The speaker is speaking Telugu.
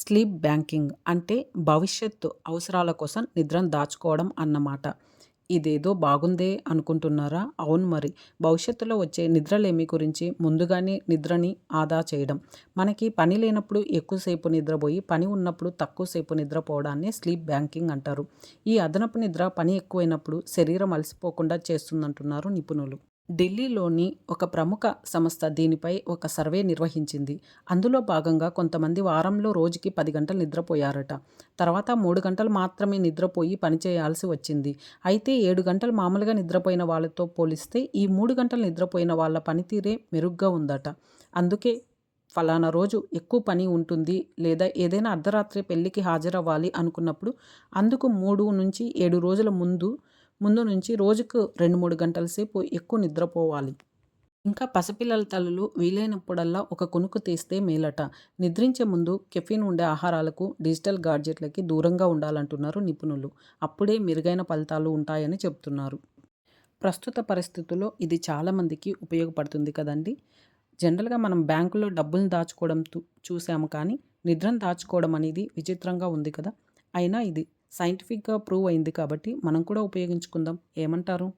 స్లీప్ బ్యాంకింగ్ అంటే భవిష్యత్తు అవసరాల కోసం నిద్రను దాచుకోవడం అన్నమాట. ఇదేదో బాగుందే అనుకుంటున్నారా? అవును మరి. భవిష్యత్తులో వచ్చే నిద్రలేమి గురించి ముందుగానే నిద్రని ఆదా చేయడం. మనకి పని లేనప్పుడు ఎక్కువసేపు నిద్రపోయి, పని ఉన్నప్పుడు తక్కువ సేపు నిద్రపోవడాన్ని స్లీప్ బ్యాంకింగ్ అంటారు. ఈ అదనపు నిద్ర పని ఎక్కువైనప్పుడు శరీరం అలసిపోకుండా చేస్తుందంటున్నారు నిపుణులు. ఢిల్లీలోని ఒక ప్రముఖ సంస్థ దీనిపై ఒక సర్వే నిర్వహించింది. అందులో భాగంగా కొంతమంది వారంలో రోజుకి 10 గంటలు నిద్రపోయారట. తర్వాత 3 గంటలు మాత్రమే నిద్రపోయి పనిచేయాల్సి వచ్చింది. అయితే 7 గంటలు మామూలుగా నిద్రపోయిన వాళ్ళతో పోలిస్తే ఈ 3 గంటలు నిద్రపోయిన వాళ్ళ పనితీరే మెరుగ్గా ఉందట. అందుకే ఫలానా రోజు ఎక్కువ పని ఉంటుంది లేదా ఏదైనా అర్ధరాత్రి పెళ్ళికి హాజరవ్వాలి అనుకున్నప్పుడు అందుకు 3-7 రోజుల ముందు నుంచి రోజుకు 2-3 గంటల సేపు ఎక్కువ నిద్రపోవాలి. ఇంకా పసిపిల్లల తల్లులు వీలైనప్పుడల్లా ఒక కునుకు తీస్తే మేలట. నిద్రించే ముందు కెఫీన్ ఉండే ఆహారాలకు, డిజిటల్ గాడ్జెట్లకి దూరంగా ఉండాలంటున్నారు నిపుణులు. అప్పుడే మెరుగైన ఫలితాలు ఉంటాయని చెబుతున్నారు. ప్రస్తుత పరిస్థితుల్లో ఇది చాలామందికి ఉపయోగపడుతుంది కదండీ! జనరల్‌గా మనం బ్యాంకులో డబ్బుల్ని దాచుకోవడం చూసాము కానీ, నిద్రను దాచుకోవడం అనేది విచిత్రంగా ఉంది కదా! అయినా ఇది సైంటిఫిక్‌గా ప్రూవ్ అయింది కాబట్టి మనం కూడా ఉపయోగించుకుందాం. ఏమంటారు?